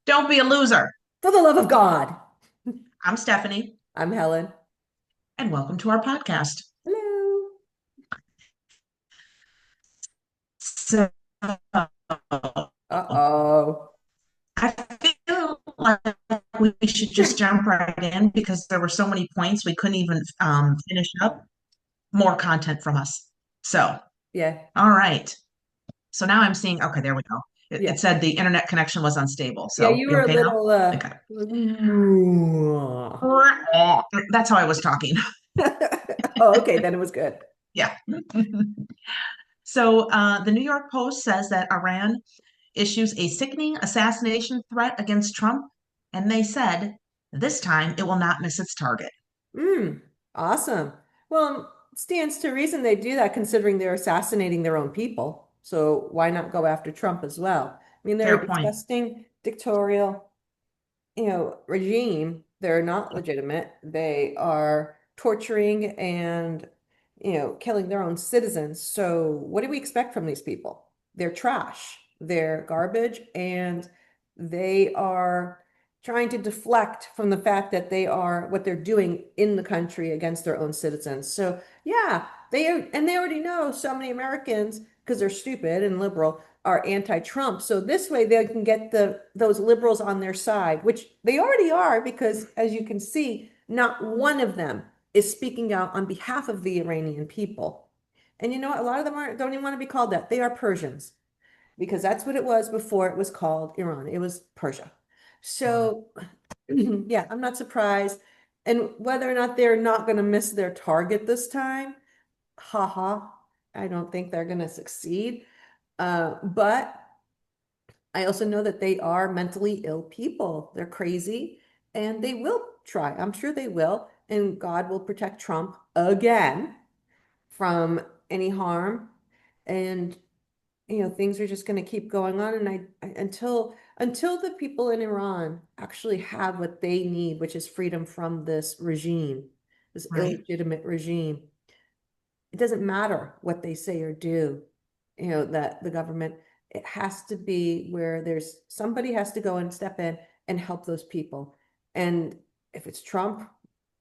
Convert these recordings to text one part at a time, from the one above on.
Don't be a loser. For the love of God. I'm Stephanie, I'm Helen. and welcome to our podcast. Hello. So, Uh-oh. I feel like we should just jump right in because there were so many points we couldn't even finish up. More content from us. So, Yeah. all right. So now I'm seeing, okay, there we go. It Yeah. said the internet connection was unstable. Yeah, So, you we were a okay now? little Okay. oh, That's how I was talking. okay, then it was good. Yeah. So, the New York Post says that Iran issues a sickening assassination threat against Trump, and they said this time it will not miss its target. Mm, awesome. Well, stands to reason they do that considering they're assassinating their own people. So why not go after Trump as well? I mean, they're Fair a point. disgusting dictatorial, regime. They're not legitimate. They are torturing and, killing their own citizens. So what do we expect from these people? They're trash. They're garbage, and they are trying to deflect from the fact that they are what they're doing in the country against their own citizens. So yeah, they already know so many Americans because they're stupid and liberal are anti-Trump. So this way they can get those liberals on their side, which they already are, because as you can see, not one of them is speaking out on behalf of the Iranian people. And you know what? A lot of them don't even want to be called that. They are Persians, because that's what it was before it was called Iran. It was Persia. So yeah, I'm not surprised. And whether or not they're not going to miss their target this time, haha, I don't think they're going to succeed. But I also know that they are mentally ill people. They're crazy and they will try. I'm sure they will. And God will protect Trump again from any harm. And, things are just going to keep going on. And until the people in Iran actually have what they need, which is freedom from this regime, this Right. illegitimate regime, it doesn't matter what they say or do, that the government, it has to be where there's somebody has to go and step in and help those people. And if it's Trump,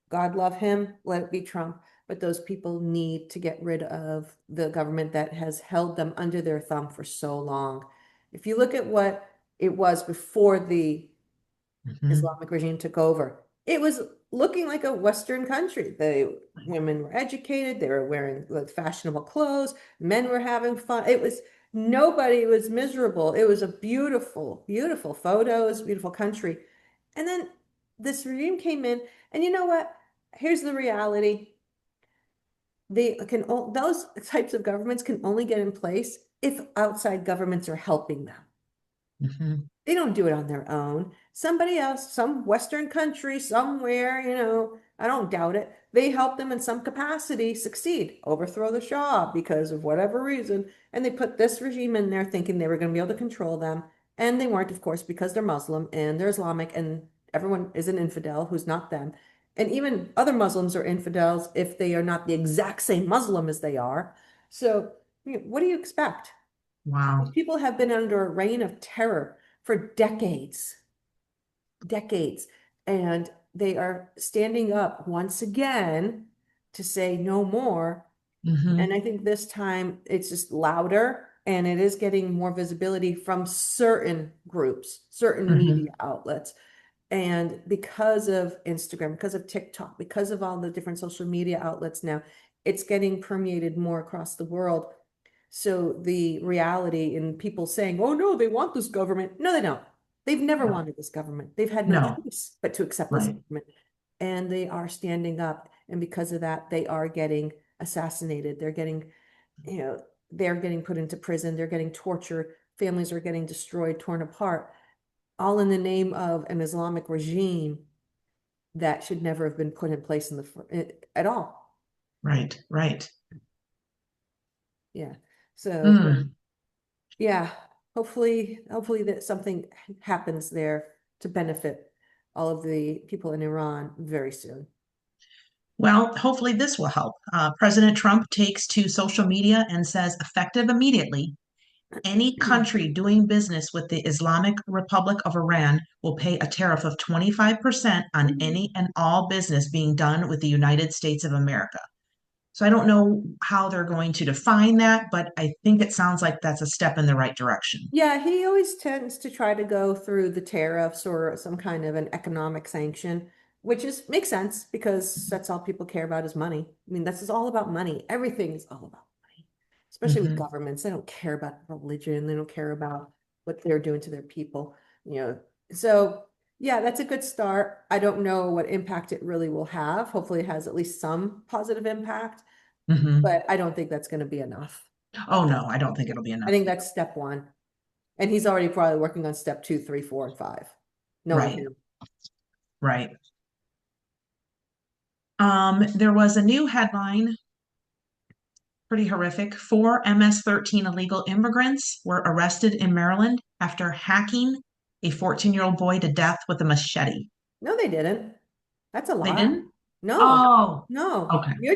God love him, let it be Trump. But those people need to get rid of the government that has held them under their thumb for so long. If you look at what it was before the Mhm. Islamic regime took over, it was looking like a Western country. The women were educated, they were wearing like fashionable clothes, men were having fun. Nobody was miserable. It was a beautiful, beautiful photos, beautiful country. And then this regime came in, and you know what? Here's the reality. Those types of governments can only get in place if outside governments are helping them. Mhm. They don't do it on their own. Somebody else, some Western country somewhere, I don't doubt it. They help them in some capacity succeed, overthrow the Shah because of whatever reason. And they put this regime in there thinking they were going to be able to control them. And they weren't, of course, because they're Muslim and they're Islamic, and everyone is an infidel who's not them. And even other Muslims are infidels if they are not the exact same Muslim as they are. So, what do you expect? These Wow. people have been under a reign of terror for decades, decades, and they are standing up once again to say no more. And Hmm. I think this time it's just louder and it is getting more visibility from certain groups, certain media Hmm. outlets. And because of Instagram, because of TikTok, because of all the different social media outlets now, it's getting permeated more across the world. So the reality in people saying, oh no, they want this government. No, they don't. They've never No, wanted this government. They've had no no, choice but to accept this right. government. And they are standing up. And because of that, they are getting assassinated. You know, they're getting put into prison. They're getting tortured. Families are getting destroyed, torn apart, all in the name of an Islamic regime that should never have been put in place at all. Right, right. Yeah. So Mm. yeah, hopefully that something happens there to benefit all of the people in Iran very soon. Well, hopefully this will help. President Trump takes to social media and says effective immediately. Any country doing business with the Islamic Republic of Iran will pay a tariff of 25% on any and all business being done with the United States of America. So I don't know how they're going to define that, but I think it sounds like that's a step in the right direction. Yeah, he always tends to try to go through the tariffs or some kind of an economic sanction, which is makes sense because that's all people care about is money. I mean, this is all about money. Everything is all about money, especially with Hmm. governments. They don't care about religion. They don't care about what they're doing to their people, you know. So yeah, that's a good start. I don't know what impact it really will have. Hopefully it has at least some positive impact, Hmm. but I don't think that's going to be enough. Oh no, I don't think it'll be I enough. think that's step one. And he's already probably working on step 2, 3, 4, and 5, knowing Right, him. right. There was a new headline, pretty horrific. Four MS-13 illegal immigrants were arrested in Maryland after hacking a 14-year-old boy to death with a machete. No, they didn't. That's a They lie. didn't? No, Oh, no. okay. You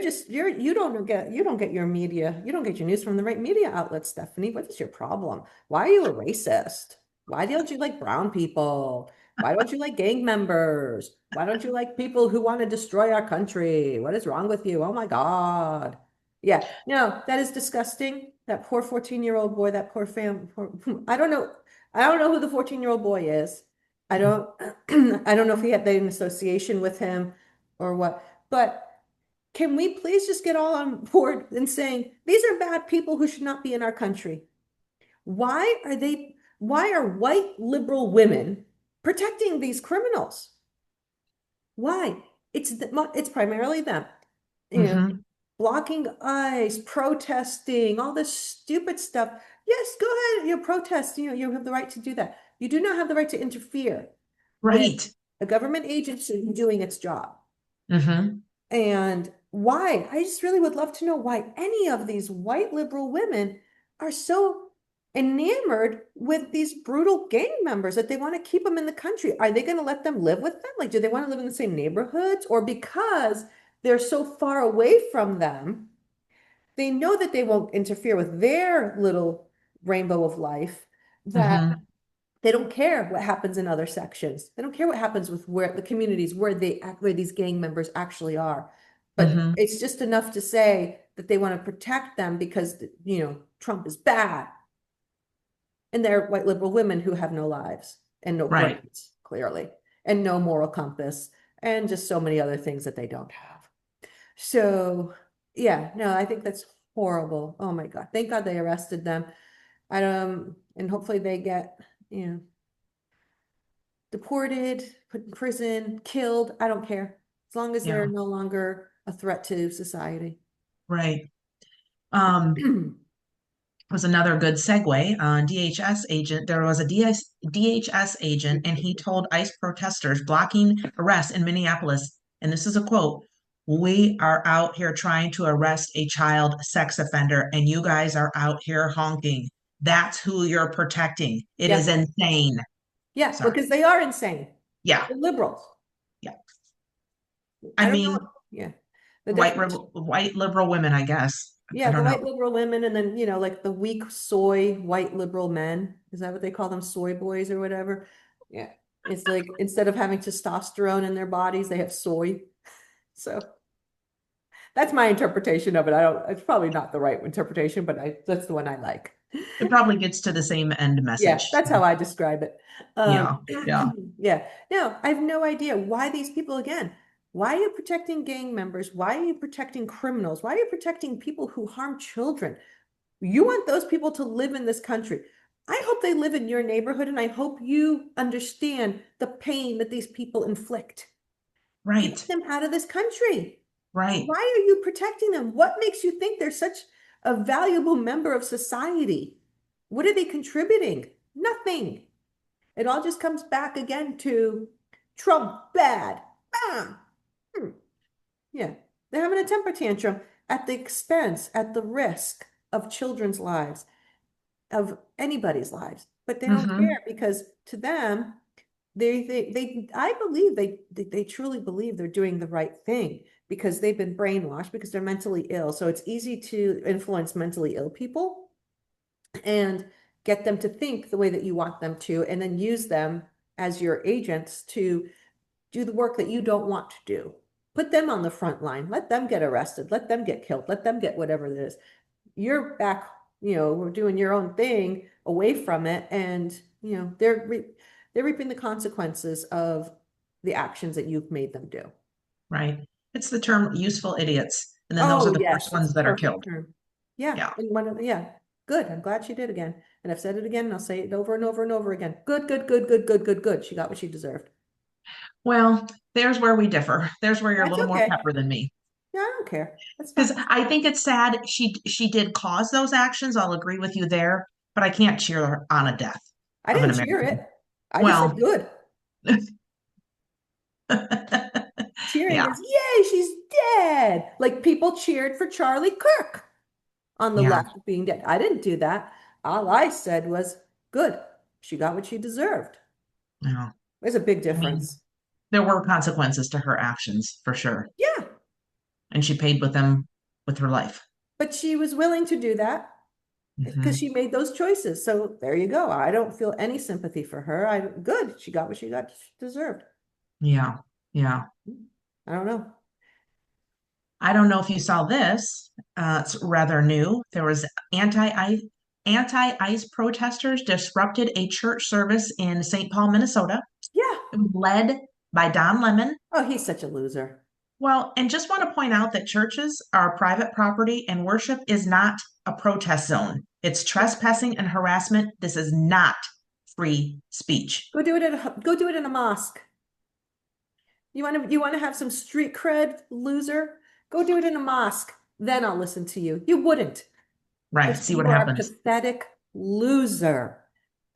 don't get your media, you don't get your news from the right media outlet, Stephanie. What is your problem? Why are you a racist? Why don't you like brown people? Why don't you like gang members? Why don't you like people who want to destroy our country? What is wrong with you? Oh my God. Yeah, no, that is disgusting. That poor 14-year-old boy, that poor I don't know. I don't know who the 14-year-old boy is. I don't I don't know if he had an association with him or what. But can we please just get all on board and saying these are bad people who should not be in our country? Why are white liberal women protecting these criminals? Why? It's primarily them. You know, Hmm. blocking ICE, protesting, all this stupid stuff. Yes, go ahead, protest. You have the right to do that. You do not have the right to interfere with Right. a government agency doing its job. Hmm. And why? I just really would love to know why any of these white liberal women are so enamored with these brutal gang members that they want to keep them in the country. Are they going to let them live with them? Like, do they want to live in the same neighborhoods? Or because they're so far away from them, they know that they won't interfere with their little rainbow of life, that Hmm. they don't care what happens in other sections. They don't care what happens with where the communities where these gang members actually are. But Hmm. it's just enough to say that they want to protect them because Trump is bad. And they're white liberal women who have no lives and no Right. brains, clearly, and no moral compass, and just so many other things that they don't have. So yeah, no, I think that's horrible. Oh my God. Thank God they arrested them. And hopefully they get, you know, deported, put in prison, killed. I don't care. As long as they're Yeah. no longer a threat to society. Right. Um, was another good segue on DHS agent. There was a DHS agent, and he told ICE protesters blocking arrests in Minneapolis, and this is a quote: "We are out here trying to arrest a child sex offender, and you guys are out here honking. That's who you're protecting. It is Yeah. insane." Yeah, Sorry. because they are insane. Yeah. They're liberals. Yeah. I I don't mean, know. Yeah. The difference. white liberal women, I guess. I Yeah, the don't know. white liberal women and then, like the weak soy white liberal men. Is that what they call them? Soy boys or whatever? Yeah. It's like instead of having testosterone in their bodies, they have soy. So that's my interpretation of it. It's probably not the right interpretation, but that's the one I like. It probably gets to the same end Yeah, message. that's how I describe it. Yeah. Yeah. Yeah. No, I have no idea why these people, again, why are you protecting gang members? Why are you protecting criminals? Why are you protecting people who harm children? You want those people to live in this country. I hope they live in your neighborhood, and I hope you understand the pain that these people inflict. Get Right. them out of this country. Right. Why are you protecting them? What makes you think they're such a valuable member of society? What are they contributing? Nothing. It all just comes back again to Trump bad. Bam. Hmm. Yeah. They're having a temper tantrum at the expense, at the risk of children's lives, of anybody's lives. But they don't Hmm. care because to them, I believe they truly believe they're doing the right thing because they've been brainwashed because they're mentally ill. So it's easy to influence mentally ill people. And get them to think the way that you want them to, and then use them as your agents to do the work that you don't want to do. Put them on the front line. Let them get arrested. Let them get killed. Let them get whatever it is. You're back, we're doing your own thing away from it. And, they're reaping the consequences of the actions that you've made them do. Right. It's the term useful idiots. And then those are Oh, the yes, first that's ones a that are perfect killed. term. Yeah. Yeah. And yeah, good. I'm glad she did again. And I've said it again, and I'll say it over and over and over again. Good, good, good, good, good, good, good. She got what she deserved. Well, there's where we differ. There's where you're a That's little more okay. pepper than me. Yeah, I don't care. That's Because fine. I think it's sad she did cause those actions. I'll agree with you there, but I can't cheer on a death I of an didn't cheer it. American. I just said Well, good. Cheering yeah, is, yay, she's dead. Like people cheered for Charlie Kirk on the yeah, left being dead. I didn't do that. All I said was, good. She got what she deserved. yeah. There's a big I mean, difference. there were consequences to her actions for sure, Yeah, and she paid with them with her life. but she was willing to do that because Hmm. she made those choices. So there you go. I don't feel any sympathy for her. Good. She got what she deserved. Yeah, yeah. I don't know. I don't know if you saw this. It's rather new. There was anti-ICE protesters disrupted a church service in St. Paul, Minnesota. Yeah. It was led by Don Lemon. Oh, he's such a loser. Well, and just want to point out that churches are private property and worship is not a protest zone. It's trespassing and harassment. This is not free speech. Go do it in a mosque. You want to have some street cred, loser? Go do it in a mosque. Then I'll listen to you. You wouldn't, Right. because See what you are a happens. pathetic loser.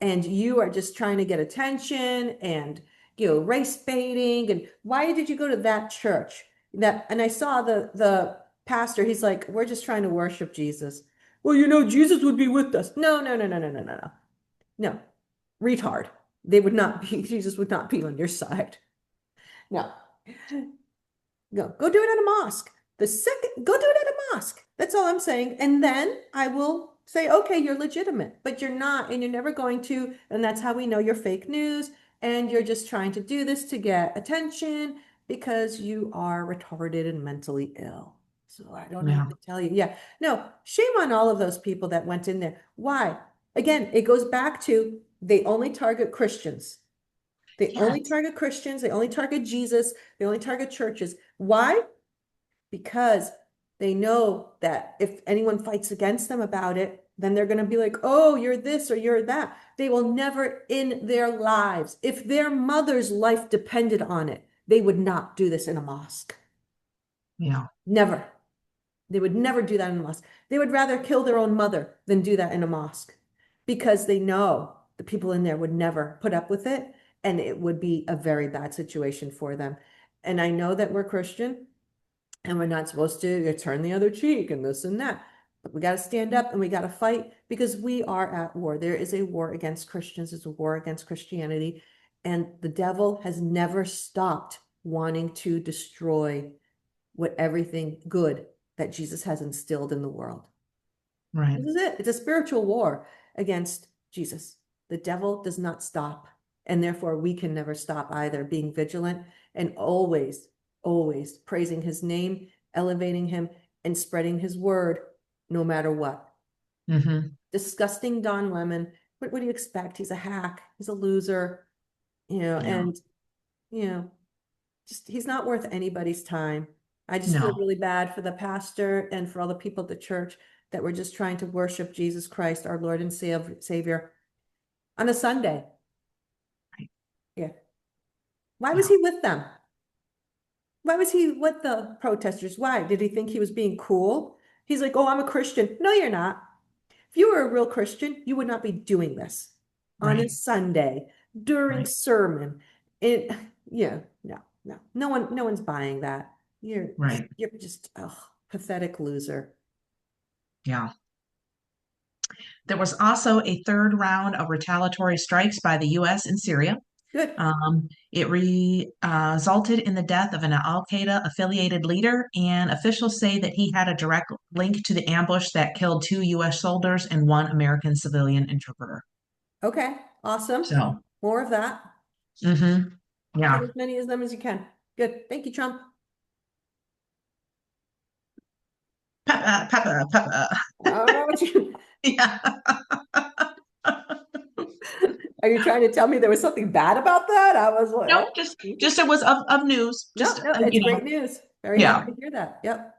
And you are just trying to get attention and race baiting. And why did you go to that church? And I saw the pastor, he's like, we're just trying to worship Jesus. Well, Jesus would be with us. No, no, no, no, no, no, no, no. No. Retard. They would not be, Jesus would not be on your side. No. Go do it at a mosque. Go do it at a mosque. That's all I'm saying. And then I will say, okay, you're legitimate, but you're not, and you're never going to. And that's how we know you're fake news. And you're just trying to do this to get attention because you are retarded and mentally ill. So I don't know Yeah. what to tell you. Yeah. No, shame on all of those people that went in there. Why? Again, it goes back to they only target Christians. They only Yes. target Christians. They only target Jesus. They only target churches. Why? Because they know that if anyone fights against them about it, then they're going to be like, oh, you're this or you're that. They will never in their lives, if their mother's life depended on it, they would not do this in a mosque. Yeah. Never. They would never do that in a mosque. They would rather kill their own mother than do that in a mosque because they know the people in there would never put up with it and it would be a very bad situation for them. And I know that we're Christian and we're not supposed to turn the other cheek and this and that. But we got to stand up and we got to fight because we are at war. There is a war against Christians, there's a war against Christianity. And the devil has never stopped wanting to destroy what everything good that Jesus has instilled in the world. Right. This is it. It's a spiritual war against Jesus. The devil does not stop. And therefore, we can never stop either, being vigilant and always, always praising his name, elevating him, and spreading his word no matter what. Hmm. Disgusting Don Lemon. What do you expect? He's a hack. He's a loser, Yeah. and, you know, just he's not worth anybody's time. I just feel No. really bad for the pastor and for all the people at the church that were just trying to worship Jesus Christ, our Lord and Savior, on a Sunday. Right. Yeah. Why was Yeah. he with them? Why was he with the protesters? Why? Did he think he was being cool? He's like, oh, I'm a Christian. No, you're not. If you were a real Christian, you would not be doing this on a Right. Sunday during Right. sermon. It, yeah, no one's buying that. You're Right. you're just pathetic loser. Yeah. There was also a third round of retaliatory strikes by the US in Syria. Good. It resulted in the death of an Al Qaeda affiliated leader, and officials say that he had a direct link to the ambush that killed two U.S. soldiers and one American civilian interpreter. Okay. Awesome. So, More of that. Kill yeah. as many of them as you can. Good. Thank you, Trump. Peppa, Peppa, Peppa. I don't know what you Yeah. are you trying to tell me there was something bad about that? I was like, No, oh, just it was of news. no, no, it's great news. Very Yeah. happy to hear that. Yep.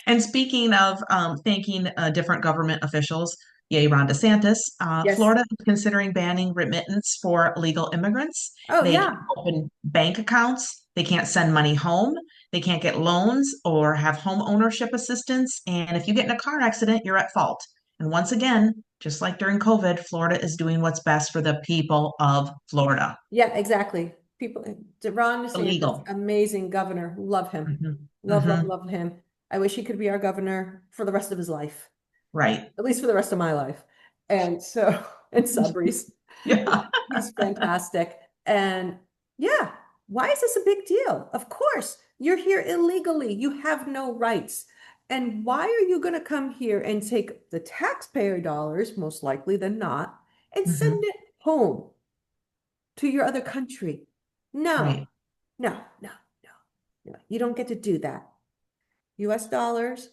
And speaking of thanking different government officials, yay, Ron DeSantis, Yes. Florida is considering banning remittance for illegal immigrants. Oh, They can't yeah. open bank accounts, they can't send money home, they can't get loans or have home ownership assistance. And if you get in a car accident, you're at fault. And once again, just like during COVID, Florida is doing what's best for the people of Florida. Yeah, exactly. People, Ron DeSantis, Illegal. amazing governor. Love him. Hmm. Love, love, Hmm. love him. I wish he could be our governor for the rest of his life, Right. at least for the rest of my life. And so, and Sabri's, Yeah. he's fantastic. And yeah, why is this a big deal? Of course, you're here illegally. You have no rights. And why are you going to come here and take the taxpayer dollars, most likely than not, and send Hmm. it home to your other country? No, Right. no, no, no, no. You don't get to do that. US dollars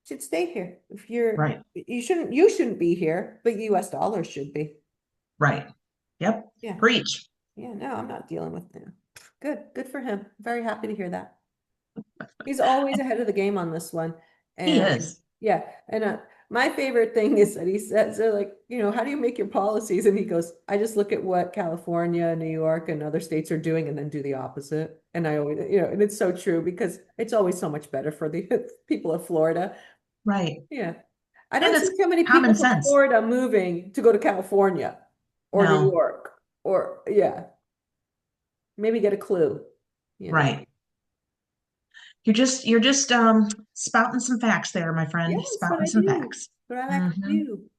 should stay here. If you're, Right. you shouldn't be here, but US dollars should be. Right. Yep. Yeah. Preach. Yeah, no, I'm not dealing with them. Good, good for him. Very happy to hear that. He's always ahead of the game on this one. He And is. yeah, and my favorite thing is that he says, they're like, how do you make your policies? And he goes, I just look at what California, New York, and other states are doing and then do the opposite. And I always, and it's so true because it's always so much better for the people of Florida. Right. Yeah. I And don't it's see so many common people from sense. Florida moving to go to California or New No. York or, yeah, maybe get a clue, you know. Right. You're just spouting some facts there, my Yeah, friend. that's what Spouting I some do. facts. What I like to Mm-hmm. do.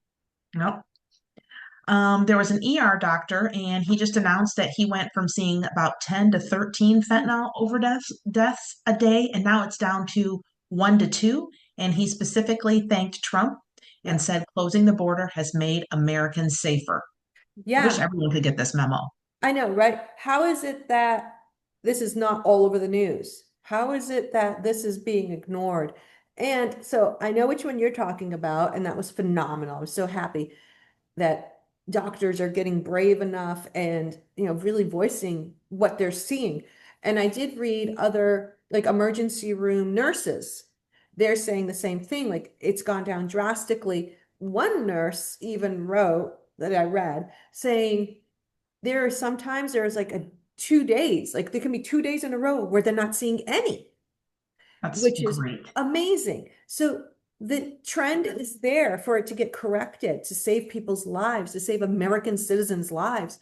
Nope. There was an ER doctor, and he just announced that he went from seeing about 10 to 13 fentanyl overdose deaths a day, and now it's down to 1 to 2. And he specifically thanked Trump and Yeah. said closing the border has made Americans safer. I wish Yeah, everyone could get this memo. I know, right? How is it that this is not all over the news? How is it that this is being ignored? And so I know which one you're talking about, and that was phenomenal. I was so happy that doctors are getting brave enough and, really voicing what they're seeing. And I did read other like emergency room nurses. They're saying the same thing, like it's gone down drastically. One nurse even wrote that I read saying there are sometimes there's like a 2 days, like there can be 2 days in a row where they're not seeing any, That's which is great. amazing. So the trend is there for it to get corrected, to save people's lives, to save American citizens' lives.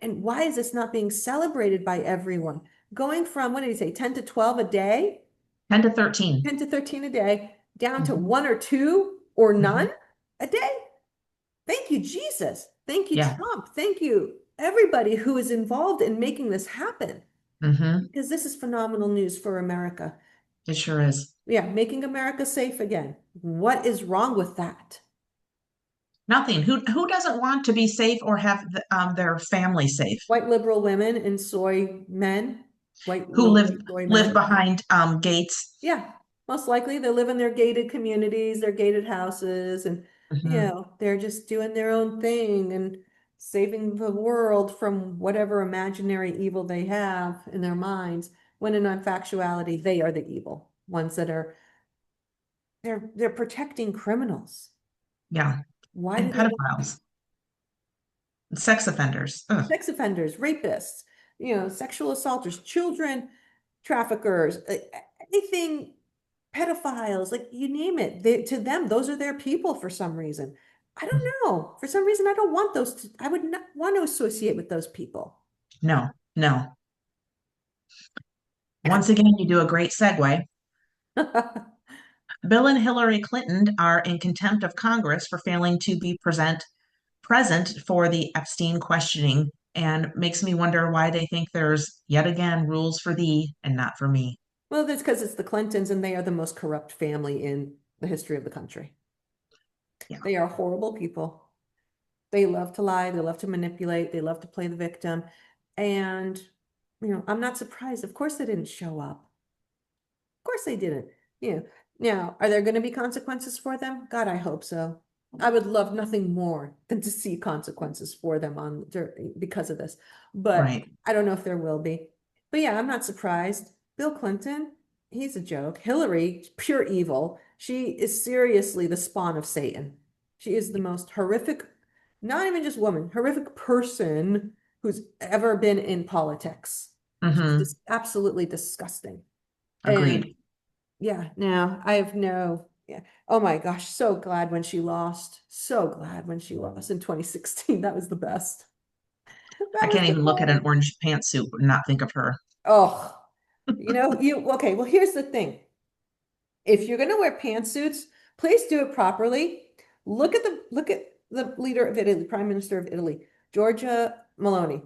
And why is this not being celebrated by everyone? Going from, what did he say, 10 to 12 a day, 10 to 13. 10 to 13 a day, down to Hmm. 1 or 2 or Hmm. none a day? Thank you, Jesus. Thank you, Yeah. Trump. Thank you, everybody who is involved in making this happen, Hmm. because this is phenomenal news for America. It sure is. Yeah, making America safe again. What is wrong with that? Nothing. Who doesn't want to be safe or have their family safe? White liberal women and soy men, white Who liberal live soy live men. behind gates? Yeah, most likely they live in their gated communities, their gated houses, and Hmm. they're just doing their own thing and saving the world from whatever imaginary evil they have in their minds, when in factuality, they are the evil ones that are they're protecting criminals. Yeah. Why do And they want that? pedophiles, sex offenders. Ugh. Sex offenders, rapists, sexual assaulters, children traffickers, anything, pedophiles, like you name it. To them, those are their people for some reason. I don't know. For some reason, I don't want I would not want to associate with those people. No, no. Once again, you do a great segue. Bill and Hillary Clinton are in contempt of Congress for failing to be present for the Epstein questioning and makes me wonder why they think there's yet again rules for thee and not for me. Well, that's because it's the Clintons and they are the most corrupt family in the history of the country. Yeah, They are horrible people. They love to lie, they love to manipulate, they love to play the victim. And, I'm not surprised. Of course they didn't show up. Of course they didn't. Now, are there going to be consequences for them? God, I hope so. I would love nothing more than to see consequences for them because of this. But right. I don't know if there will be. But yeah, I'm not surprised. Bill Clinton, he's a joke. Hillary, pure evil. She is seriously the spawn of Satan. She is the most horrific, not even just woman, horrific person who's ever been in politics. She's Hmm. just absolutely disgusting. And Agreed. yeah, now I have yeah. Oh my gosh, so glad when she lost. So glad when she lost in 2016. That was the best. I That was can't the even look at an best. orange pantsuit and not think of her. Oh, okay, well, here's the thing. If you're gonna wear pantsuits, please do it properly. Look at the leader of Italy, Prime Minister of Italy, Giorgia Meloni.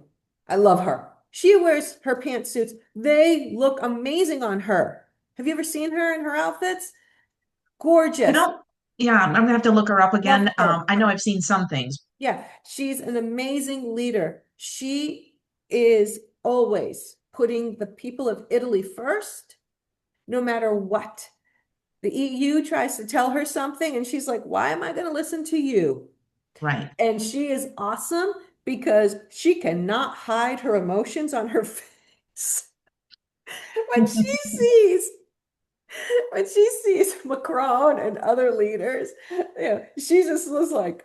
I love her. She wears her pantsuits. They look amazing on her. Have you ever seen her in her outfits? I Gorgeous. don't, yeah, I'm gonna have to look her up Love again. her. I know I've seen some things. Yeah, she's an amazing leader. She is always putting the people of Italy first, no matter what. The EU tries to tell her something, and she's like, why am I going to listen to you? Right. And she is awesome because she cannot hide her emotions on her face. When she sees when she sees Macron and other leaders, she just was like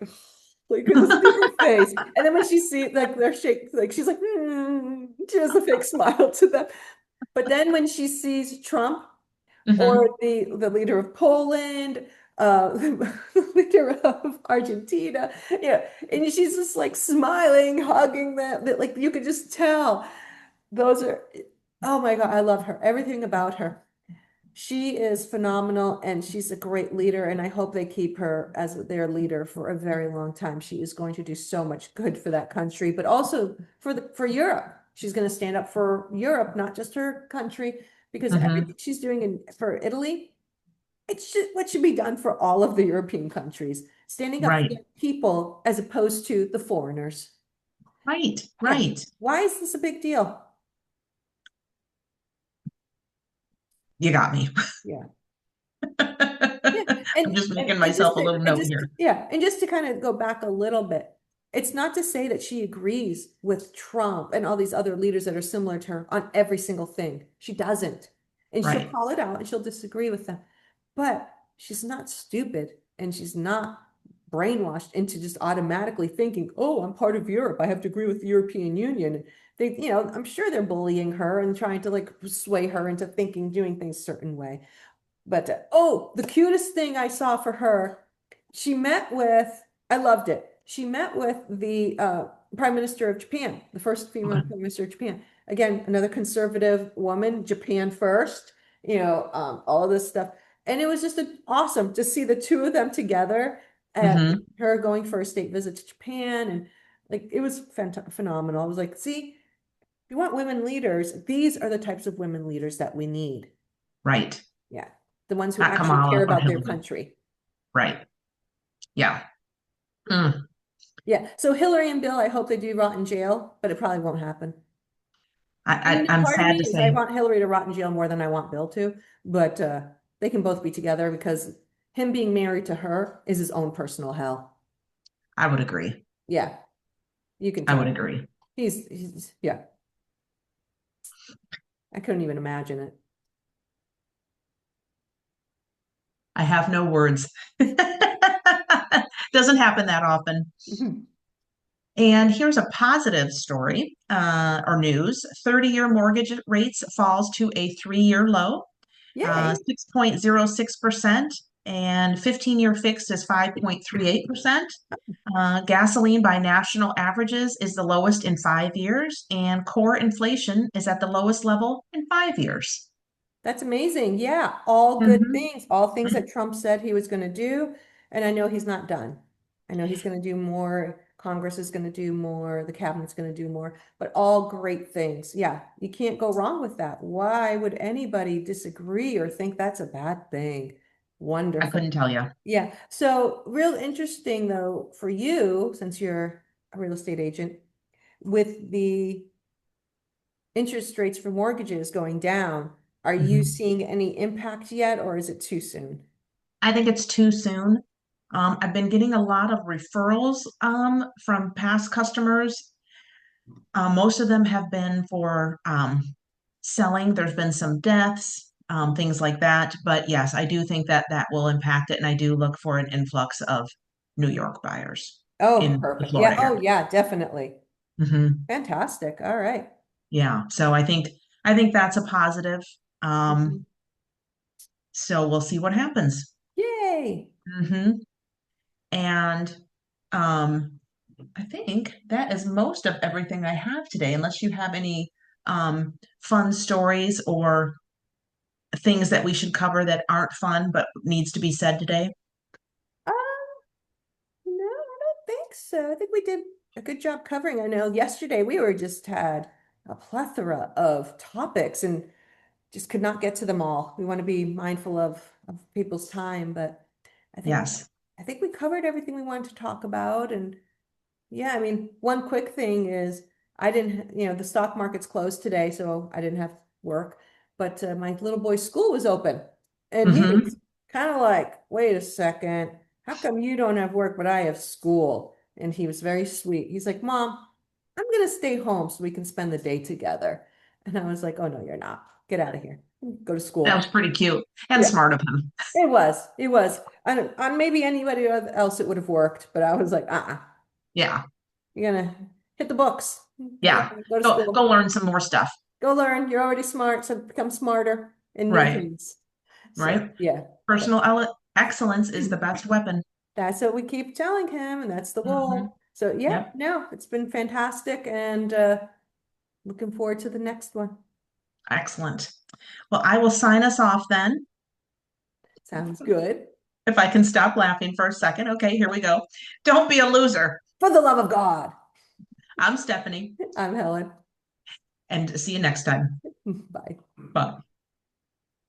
you could just see her face. And then when she sees like they're shaking, like she's like, she has a fake smile to them. But then when she sees Trump or Hmm. the leader of Poland, the leader of Argentina, and she's just like smiling, hugging them. Like you could just tell those are, oh my God, I love her. Everything about her. She is phenomenal and she's a great leader, and I hope they keep her as their leader for a very long time. She is going to do so much good for that country, but also for Europe. She's going to stand up for Europe, not just her country, because Hmm. everything she's doing for Italy, what should be done for all of the European countries, standing up for Right. the people as opposed to the foreigners. Right. Yeah. Right. Why is this a big deal? You got me. Yeah. Yeah, I'm just making and just myself a little note here. and just to kind of go back a little bit, it's not to say that she agrees with Trump and all these other leaders that are similar to her on every single thing. She doesn't. And she'll Right. call it out and she'll disagree with them. But she's not stupid and she's not brainwashed into just automatically thinking, oh, I'm part of Europe. I have to agree with the European Union. I'm sure they're bullying her and trying to like sway her into thinking, doing things a certain way. But oh, the cutest thing I saw for her, she met with, I loved it. She met with the Prime Minister of Japan, the first female Okay. Prime Minister of Japan. Again, another conservative woman, Japan first, all of this stuff. And it was just awesome to see the two of them together and Hmm. her going for a state visit to Japan. And like, it was phenomenal. I was like, see, if you want women leaders, these are the types of women leaders that we need. Right. Yeah. The ones who Not actually care Kamala or about their Hillary. country. Right. Yeah. Mm. Yeah. So Hillary and Bill, I hope they do rot in jail, but it probably won't happen. I'm Part of sad me to is I say want Hillary to rot in jail more than I want Bill to, but they can both be together because him being married to her is his own personal hell. I would agree. Yeah, you can I would tell. agree. Yeah, I couldn't even imagine it. I have no words. Doesn't happen that often. And here's a positive story or news. 30-year mortgage rates falls to a 3-year low, Yay. 6.06%, and 15-year fixed is 5.38%. Gasoline by national averages is the lowest in 5 years, and core inflation is at the lowest level in 5 years. That's amazing. Yeah, all good Hmm. things, all things that Trump said he was going to do. And I know he's not done. I know he's going to do more. Congress is going to do more, the cabinet's going to do more, but all great things. Yeah, you can't go wrong with that. Why would anybody disagree or think that's a bad thing? I Wonderful. couldn't tell you. Yeah. So real interesting though for you, since you're a real estate agent, with the interest rates for mortgages going down, are you Mhm. seeing any impact yet, or is it too soon? I think it's too soon. I've been getting a lot of referrals from past customers. Most of them have been for selling. There's been some deaths, things like that. But yes, I do think that that will impact it. And I do look for an influx of New York buyers Oh, in the perfect. Yeah. Florida Oh, area. yeah, definitely. Hmm. Fantastic. All right. Yeah. So I think that's a positive. Um, Mhm. so we'll see what happens. Yay. Hmm. And um, I think that is most of everything I have today, unless you have any fun stories or things that we should cover that aren't fun but needs to be said today. Um, no, I don't think so. I think we did a good job covering. I know yesterday we were just had a plethora of topics and just could not get to them all. We want to be mindful of people's time, but I think Yes. I think we covered everything we wanted to talk about. And yeah, I mean, one quick thing is I didn't, the stock market's closed today, so I didn't have work, but my little boy's school was open. And he Hmm. was kind of like, wait a second, how come you don't have work, but I have school? And he was very sweet. He's like, Mom, I'm gonna stay home so we can spend the day together. And I was like, oh no, you're not. Get out of here. Go to That was school. pretty cute and Yeah, smart of him. it was. It was. On maybe anybody else it would have worked, but I was like, Yeah. you're gonna hit the books. Yeah. Go to Go school. learn some more stuff. Go learn. You're already smart, so become smarter in new Right. things. So Right. yeah, but Excellence is the best weapon. that's what we keep telling him, and that's the Hmm. goal. So yeah, Yep. no, it's been fantastic, and looking forward to the next one. Excellent. Well, I will sign us off then. Sounds good. If I can stop laughing for a second. Okay, here we go. Don't be a loser. For the love of God. I'm Stephanie, I'm Helen. and see you next time. Bye. Bye.